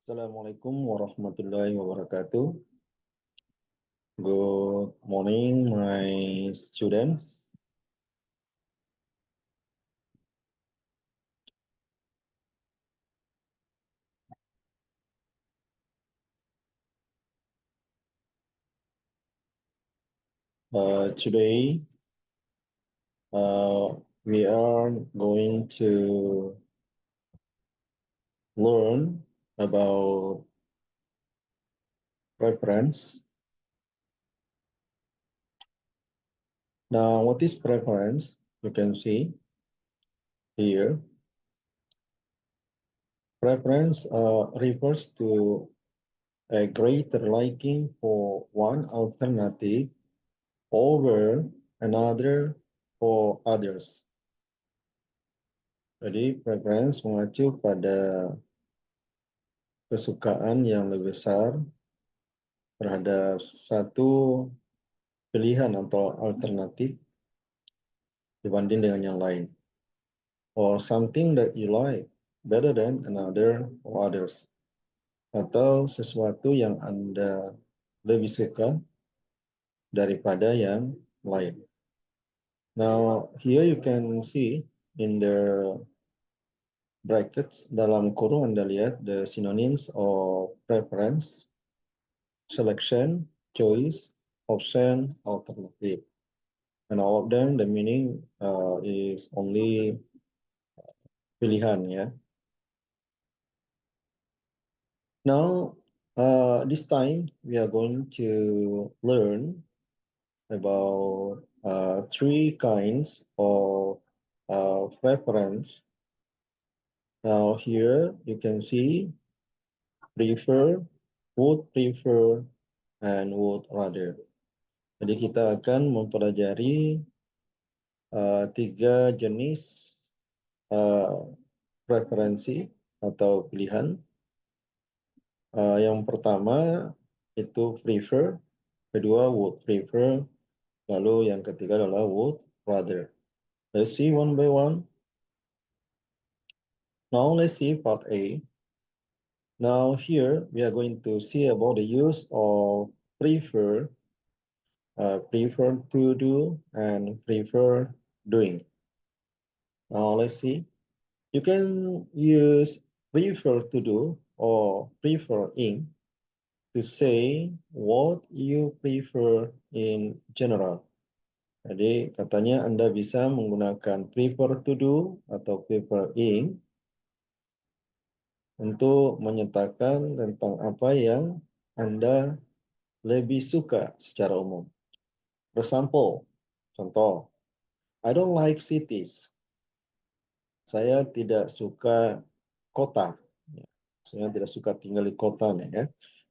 Assalamualaikum warahmatullahi wabarakatuh. Good morning, my students. Today, we are going to learn about preference. Now, what is preference? You can see here. Preference refers to a greater liking for one alternative over another for others. Jadi preference mengacu pada kesukaan yang lebih besar terhadap satu pilihan atau alternatif dibanding dengan yang lain. Or something that you like better than another or others. Atau sesuatu yang Anda lebih suka daripada yang lain. Now, here you can see in the brackets, dalam kurung Anda lihat the synonyms of preference, selection, choice, option, alternative. And all of them, the meaning is only pilihan, ya. Now, this time we are going to learn about three kinds of preference. Now here you can see prefer, would prefer, and would rather. Jadi kita akan mempelajari tiga jenis preferensi atau pilihan. Yang pertama itu prefer, kedua would prefer, lalu yang ketiga adalah would rather. Let's see one by one. Now let's see part A. Now here we are going to see about the use of prefer, prefer to do, and prefer doing. Now let's see. You can use prefer to do or preferring to say what you prefer in general. Jadi katanya Anda bisa menggunakan prefer to do atau preferring untuk menyatakan tentang apa yang Anda lebih suka secara umum. For example, contoh, I don't like cities. Saya tidak suka kota. Saya tidak suka tinggal di kota nih ya.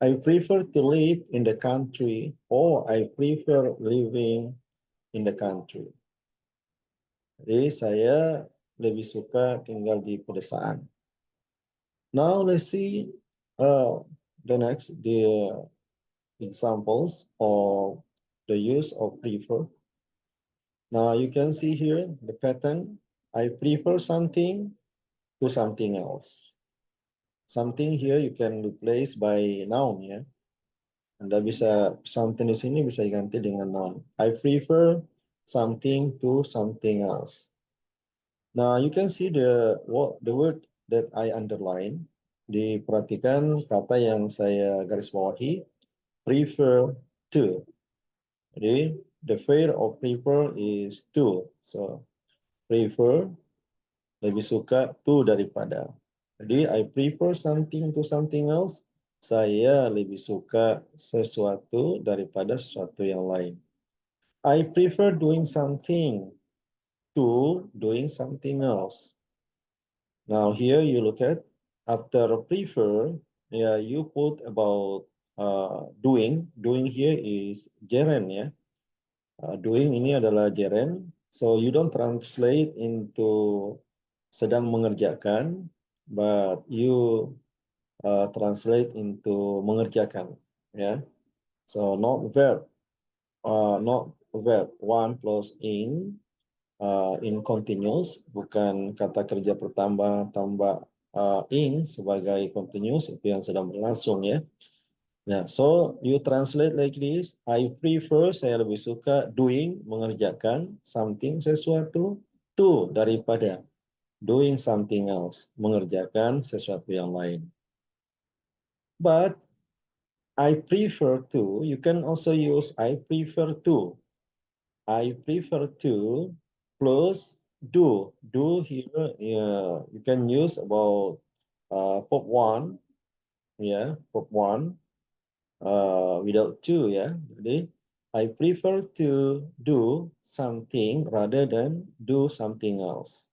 I prefer to live in the country or I prefer living in the country. Jadi saya lebih suka tinggal di pedesaan. Now let's see the next examples of the use of prefer. Now you can see here the pattern. I prefer something to something else. Something here you can replace by noun ya. Anda bisa something di sini bisa diganti dengan noun. I prefer something to something else. Now you can see the word that I underline. Diperhatikan kata yang saya garis bawahi, prefer to. Jadi the verb of prefer is to. So prefer lebih suka to daripada. Jadi I prefer something to something else. Saya lebih suka sesuatu daripada sesuatu yang lain. I prefer doing something to doing something else. Now here you look at after prefer, yeah, you put about doing. Doing here is gerund ya. Doing ini adalah gerund. So you don't translate into sedang mengerjakan, but you translate into mengerjakan, ya. So not verb, one plus in continuous, bukan kata kerja pertama tambah ing sebagai continuous itu yang sedang berlangsung ya. Nah, so you translate like this. I prefer, saya lebih suka doing, mengerjakan something, sesuatu, to, daripada doing something else, mengerjakan sesuatu yang lain. But I prefer to, you can also use I prefer to. I prefer to plus do. Do here, you can use about pop one, yeah, pop one without to, ya. Jadi, I prefer to do something rather than do something else.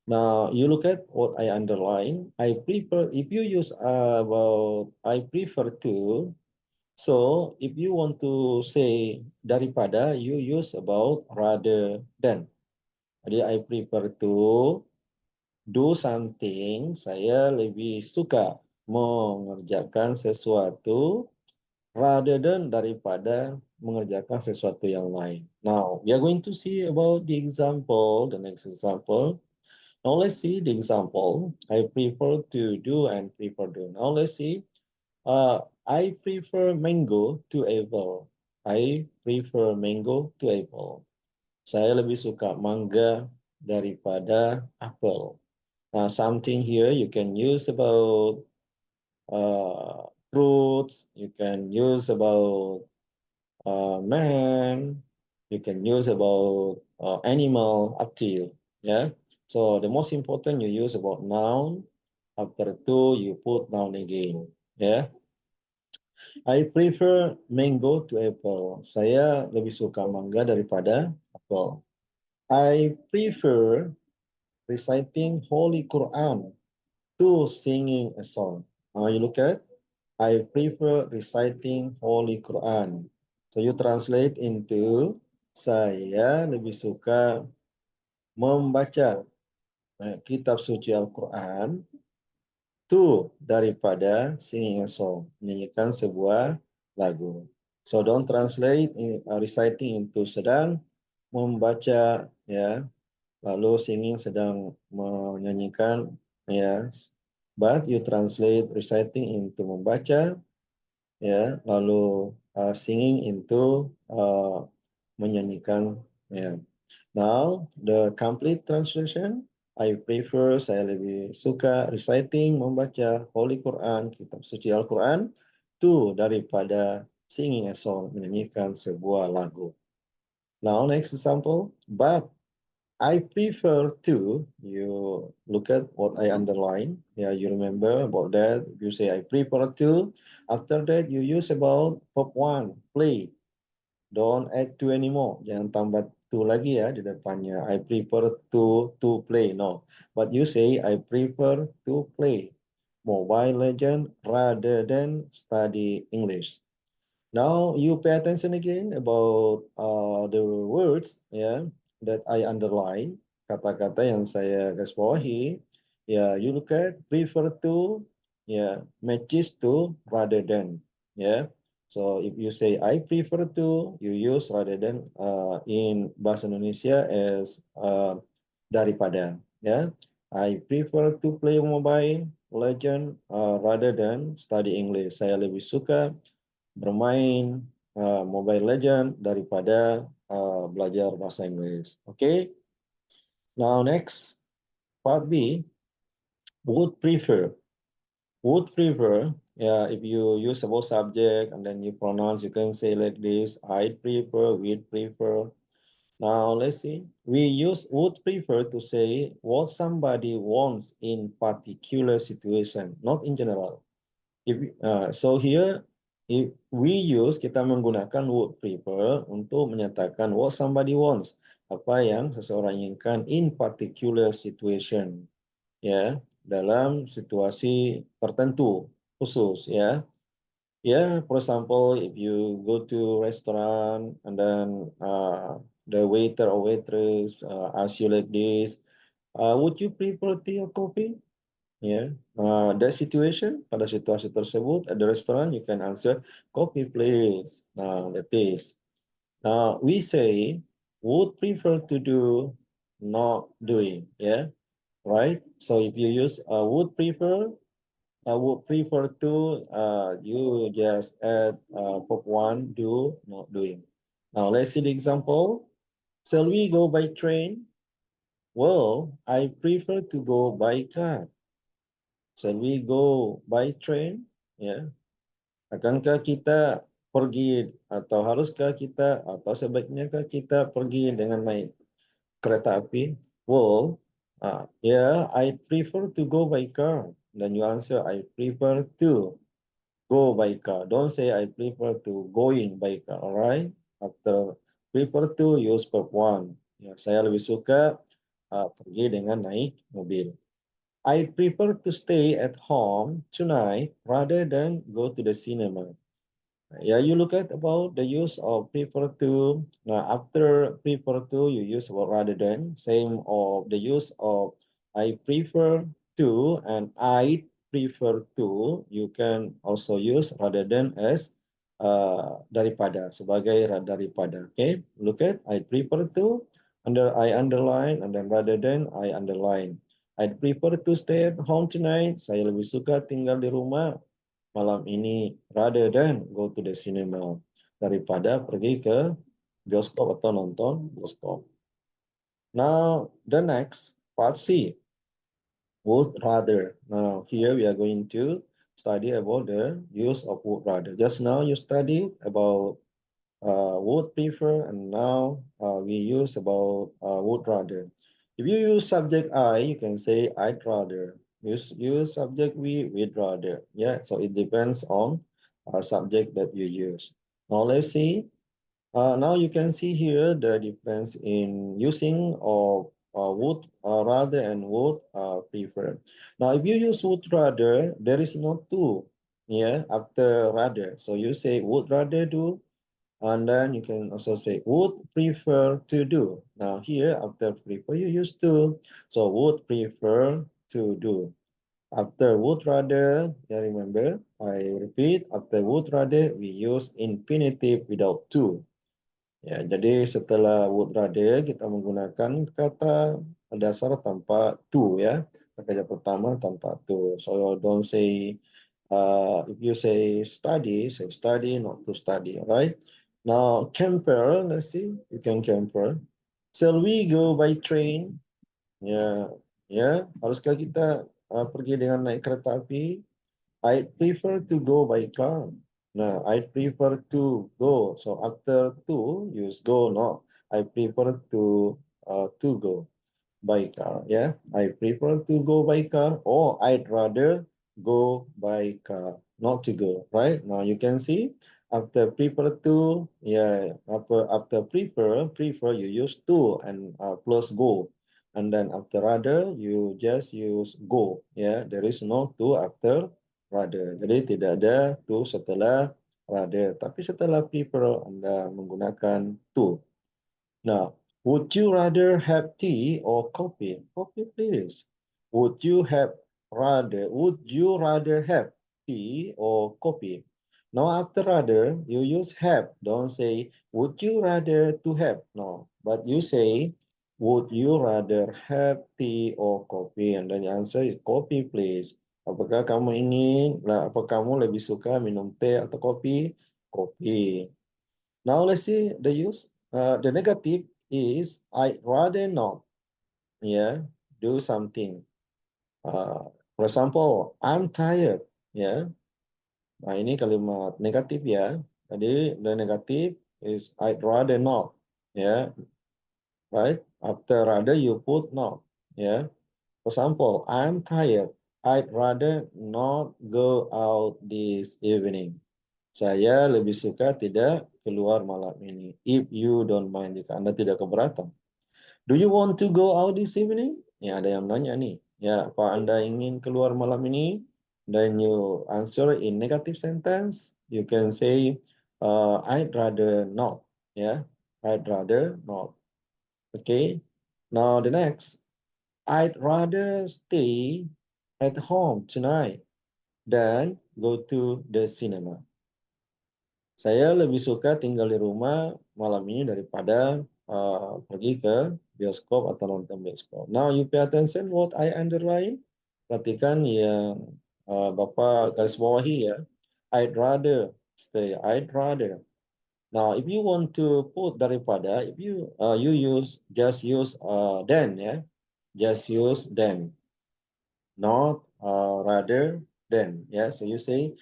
Now, you look at what I underline. I prefer, if you use about I prefer to, so if you want to say daripada, you use about rather than. Jadi, I prefer to do something, saya lebih suka mengerjakan sesuatu rather than daripada mengerjakan sesuatu yang lain. Now, we are going to see about the example, the next example. Now, let's see the example. I prefer to do and prefer do. Now, let's see. I prefer mango to apple. I prefer mango to apple. Saya lebih suka mangga daripada apel. Now, something here you can use about fruits, you can use about man, you can use about animal, up to you. Yeah. So the most important you use about noun. After two, you put noun again. Yeah. I prefer mango to apple. Saya lebih suka mangga daripada apple. I prefer reciting Holy Quran to singing a song. Now you look at, I prefer reciting Holy Quran. So you translate into, saya lebih suka membaca kitab suci Al-Quran to daripada singing a song, menyanyikan sebuah lagu. So don't translate reciting into sedang membaca ya, lalu singing sedang menyanyikan ya. But you translate reciting into membaca ya, lalu singing into menyanyikan ya. Now the complete translation, I prefer, saya lebih suka reciting, membaca Holy Quran, kitab suci Al-Quran, to daripada singing a song, menyanyikan sebuah lagu. Now next example, but I prefer to, you look at what I underline, yeah, you remember about that, you say I prefer to, after that you use about pop one, play, don't add to anymore. Jangan tambah to lagi ya di depannya. I prefer to play. No. But you say I prefer to play Mobile Legend rather than study English. Now you pay attention again about the words ya that I underline, kata-kata yang saya garis bawahi. Ya, you look at prefer to, ya, matches to rather than, ya. So if you say I prefer to, you use rather than in bahasa Indonesia as daripada, ya. I prefer to play Mobile Legend rather than study English. Saya lebih suka bermain Mobile Legend daripada belajar bahasa Inggris. Okay. Now next, part B, would prefer. Would prefer, yeah, if you use a both subject and then you pronounce, you can say like this, I prefer, we'd prefer. Now let's see, we use would prefer to say what somebody wants in particular situation, not in general. So here, if we use, kita menggunakan would prefer untuk menyatakan what somebody wants, apa yang seseorang inginkan in particular situation, ya, dalam situasi tertentu khusus, ya. Yeah, for example, if you go to restaurant and then the waiter or waitress ask you like this, would you prefer tea or coffee? Ya, that situation, pada situasi tersebut, at the restaurant, you can answer, coffee please. Now, that is. Now, we say, would prefer to do, not doing. Ya, right? So if you use would prefer, I would prefer to, you just add verb one, do, not doing. Now let's see the example. Shall we go by train? Well, I prefer to go by car. Shall we go by train? Ya, akankah kita pergi atau haruskah kita atau sebaiknya kita pergi dengan naik kereta api? Well, yeah, I prefer to go by car. Then you answer, I prefer to go by car. Don't say I prefer to going by car. Alright. After prefer to, use verb one. Ya, saya lebih suka pergi dengan naik mobil. I prefer to stay at home tonight rather than go to the cinema. Yeah, you look at about the use of prefer to. Now, after prefer to, you use about rather than. Same of the use of I prefer to and I prefer to. You can also use rather than as daripada sebagai daripada. Okay, look at I prefer to. I underline and then rather than I underline. I prefer to stay at home tonight. Saya lebih suka tinggal di rumah malam ini rather than go to the cinema, daripada pergi ke bioskop atau nonton bioskop. Now the next part C, would rather. Now here we are going to study about the use of would rather. Just now you studied about would prefer, and now we use about would rather. If you use subject I, you can say I'd rather. Use subject we'd rather. Yeah, so it depends on subject that you use. Now let's see. Now you can see here the difference in using of would rather and would prefer. Now if you use would rather, there is no to, yeah, after rather. So you say would rather do, and then you can also say would prefer to do. Now here after prefer you use to, so would prefer to do. After would rather, yeah, remember, I repeat, after would rather we use infinitive without to. Ya, jadi setelah would rather kita menggunakan kata dasar tanpa to, ya. Kata pertama tanpa to. So don't say if you say study, not to study, right? Now camper, let's see, you can camper. Shall we go by train? Ya, ya, haruskah kita pergi dengan naik kereta api? I prefer to go by car. No, I prefer to go. So after to, use go. No, I prefer to go by car. Yeah, I prefer to go by car, or I'd rather go by car, not to go. Right now, you can see after prefer to, yeah, after prefer you use to and plus go, and then after rather you just use go. Yeah, there is no to after rather. Jadi tidak ada to setelah rather, tapi setelah prefer Anda menggunakan to. Now, would you rather have tea or coffee? Coffee, please. Would you rather have tea or coffee? Now, after rather, you use have. Don't say, would you rather to have? No, but you say, would you rather have tea or coffee? And then the answer is coffee, please. Apakah kamu lebih suka minum teh atau kopi? Kopi. Now let's see the use. The negative is I rather not, yeah, do something. For example, I'm tired, ya. Nah ini kalimat negatif ya. Jadi the negative is I'd rather not, ya, right? After rather you put not, ya. For example, I'm tired. I'd rather not go out this evening. Saya lebih suka tidak keluar malam ini. If you don't mind, jika Anda tidak keberatan. Do you want to go out this evening? Ya, ada yang nanya nih. Ya, apa Anda ingin keluar malam ini? Then you answer in negative sentence. You can say, I'd rather not. Ya, I'd rather not. Okay. Now the next, I'd rather stay at home tonight than go to the cinema. Saya lebih suka tinggal di rumah malam ini daripada pergi ke bioskop atau nonton bioskop. Now you pay attention what I underline. Perhatikan yang Bapak garis bawahi ya. I'd rather stay. I'd rather. Now, if you want to put daripada, if you just use then ya, just use then, not rather than. Yeah, so you say,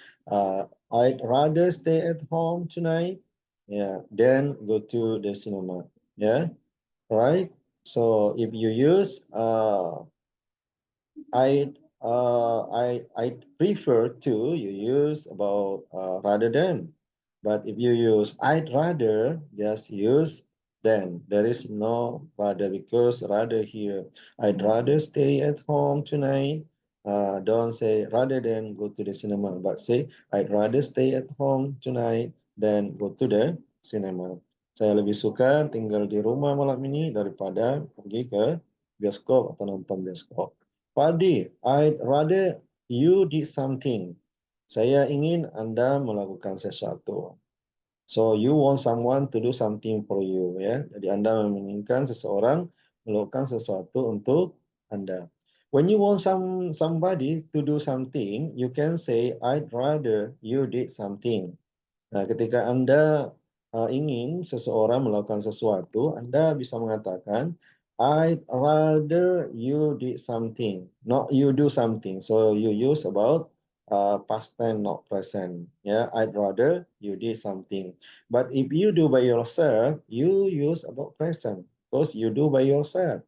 I'd rather stay at home tonight. Yeah, then go to the cinema. Yeah, right. So if you use I prefer to, you use about rather than. But if you use I'd rather, just use then. There is no rather because rather here. I'd rather stay at home tonight. Don't say rather than go to the cinema, but say I'd rather stay at home tonight than go to the cinema. Saya lebih suka tinggal di rumah malam ini daripada pergi ke bioskop atau nonton bioskop. Padi, I'd rather you did something. Saya ingin Anda melakukan sesuatu. So you want someone to do something for you, ya. Jadi Anda menginginkan seseorang melakukan sesuatu untuk Anda. When you want somebody to do something, you can say I'd rather you did something. Nah, ketika Anda ingin seseorang melakukan sesuatu, Anda bisa mengatakan, I'd rather you did something, not you do something. So you use about past tense, not present. Yeah, I'd rather you did something. But if you do by yourself, you use about present because you do by yourself,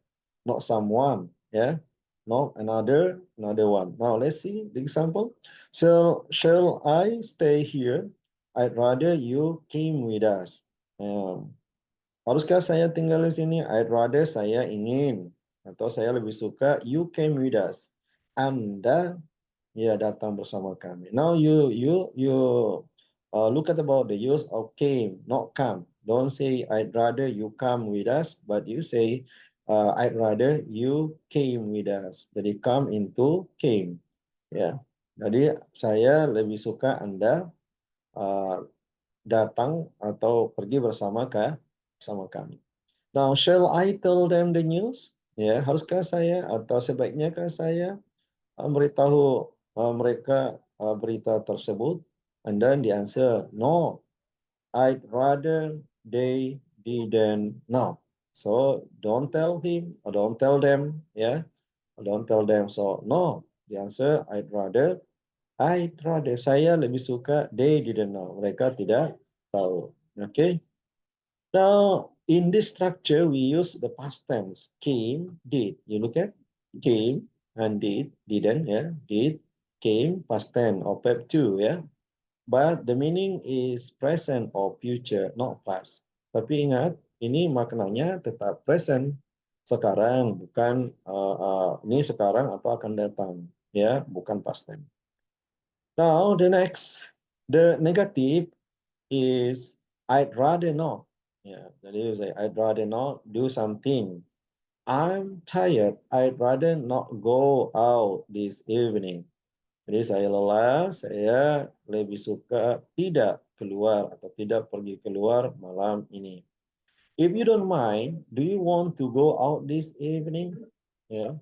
not someone. Yeah, not another one. Now let's see the example. So shall I stay here? I'd rather you came with us. Haruskah saya tinggal di sini? I'd rather saya ingin atau saya lebih suka you came with us. Anda ya datang bersama kami. Now you look at about the use of came, not come. Don't say I'd rather you come with us, but you say I'd rather you came with us. Jadi come into came. Ya. Jadi saya lebih suka Anda uh, datang atau pergi bersama kami. Now, shall I tell them the news? Ya, haruskah saya atau sebaiknya saya memberitahu mereka berita tersebut? And then the answer, no, I'd rather they didn't know. So don't tell him or don't tell them, yeah, or don't tell them. So no, the answer I'd rather saya lebih suka they didn't know. Mereka tidak tahu. Okay. Now in this structure we use the past tense came, did. You look at came and didn't, yeah, did, came, past tense or verb to, yeah. But the meaning is present or future, not past. Tapi ingat, ini maknanya tetap present. Sekarang, bukan ini sekarang atau akan datang, ya, bukan past tense. Now the next, the negative is I'd rather not. Yeah, that is I'd rather not do something. I'm tired. I'd rather not go out this evening. Jadi saya lelah, saya lebih suka tidak keluar atau tidak pergi keluar malam ini. If you don't mind, do you want to go out this evening? Ya,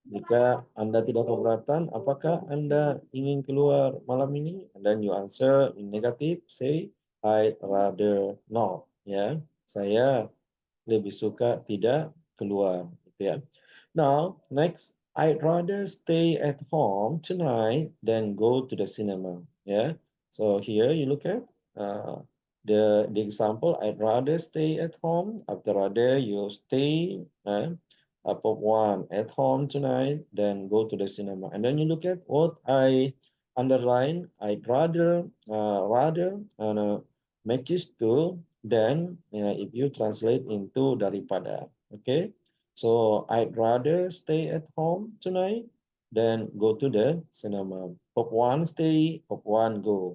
jika Anda tidak keberatan, apakah Anda ingin keluar malam ini? And then you answer in negative, say I'd rather not. Ya, saya lebih suka tidak keluar, gitu ya. Now, next, I'd rather stay at home tonight than go to the cinema. Yeah. So here you look at uh, the example. I'd rather stay at home. After rather, you stay up of one at home tonight than go to the cinema. And then you look at what I underline. I'd rather matches to then if you translate into daripada. Okay. So I'd rather stay at home tonight than go to the cinema. Pop one stay, pop one go.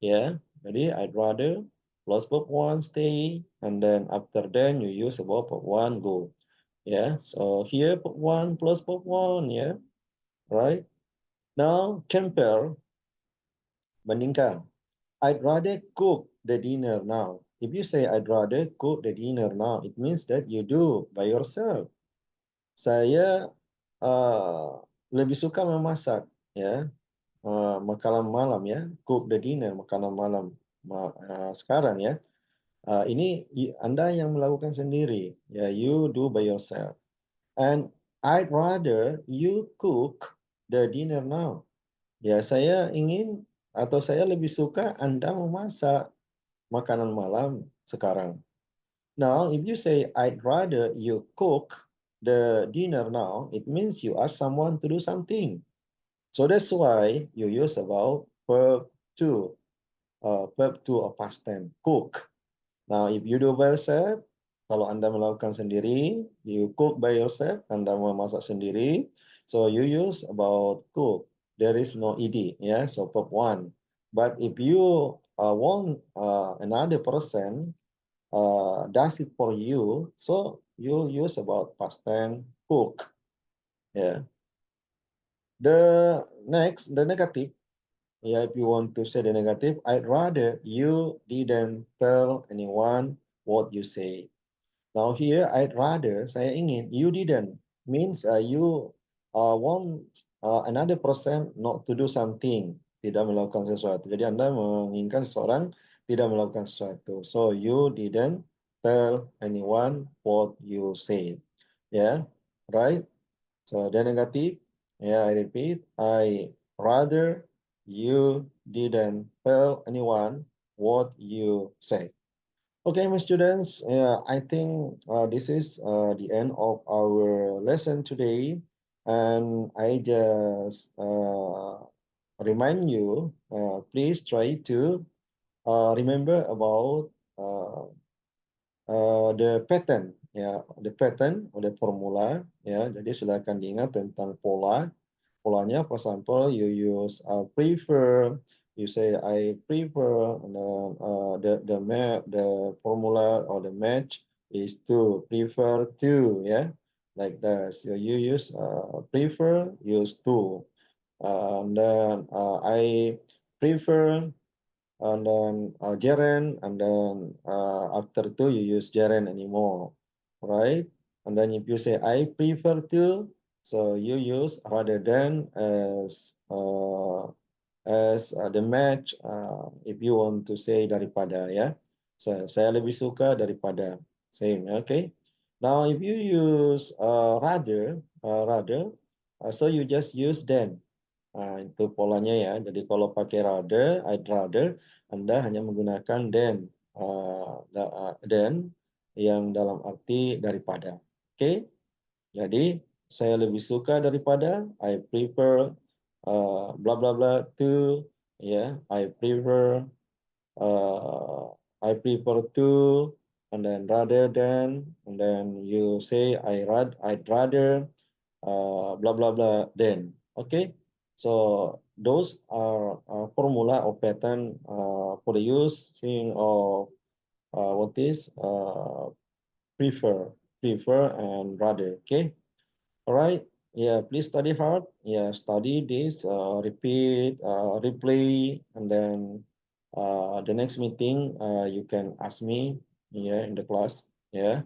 Yeah. Jadi I'd rather plus pop one stay, and then after then you use about pop one go. Yeah. So here pop one plus pop one. Yeah. Right. Now compare, bandingkan. I'd rather cook the dinner now. if you say I'd rather cook the dinner now, it means that you do by yourself. Saya lebih suka memasak, ya, makanan malam ya, cook the dinner, makanan malam sekarang ya. Ini Anda yang melakukan sendiri, ya, you do by yourself. And I'd rather you cook the dinner now. Ya, saya ingin atau saya lebih suka Anda memasak makanan malam sekarang. Now, if you say, I'd rather you cook the dinner now, it means you ask someone to do something. So that's why you use about verb to, a past tense, cook. Now, if you do by yourself, kalau Anda melakukan sendiri, you cook by yourself, Anda memasak sendiri, so you use about cook. There is no ed, yeah, so verb one. But if you want another person does it for you, so you use about past tense cook. Yeah. The negative. Yeah, if you want to say the negative, I'd rather you didn't tell anyone what you say. Now here, I'd rather, saya ingin, you didn't, means you want another person not to do something, tidak melakukan sesuatu. Jadi Anda menginginkan seseorang tidak melakukan sesuatu. So you didn't tell anyone what you say. Yeah, right? So the negative, yeah, I repeat, I rather you didn't tell anyone what you say. Okay, my students, I think this is the end of our lesson today. And I just remind you, please try to remember about the pattern, ya, the pattern oleh formula, ya. Jadi silakan diingat tentang pola. Polanya, for example, you use prefer, you say I prefer, and the formula or the match is to, prefer to, yeah, like that. So you use prefer, use to, and then I prefer, and then gerund, and then after to you use gerund anymore, right? And then if you say I prefer to, so you use rather than as the match, if you want to say daripada, ya. So, saya lebih suka daripada, same, okay? Now if you use rather, so you just use then. Nah, itu polanya ya. Jadi kalau pakai rather, I'd rather, Anda hanya menggunakan then yang dalam arti daripada. Oke? Jadi saya lebih suka daripada, I prefer bla bla bla to, ya. I prefer to, and then rather than, and then you say I'd rather blah blah blah then. Okay, so those are formula or pattern for the using of what is prefer and rather. Okay, all right. Yeah, please study hard. Yeah, study this, repeat, replay, and then the next meeting you can ask me, yeah, in the class. Yeah,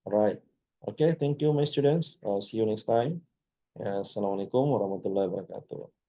all right. Okay, thank you, my students. See you next time. Ya, Assalamualaikum warahmatullahi wabarakatuh.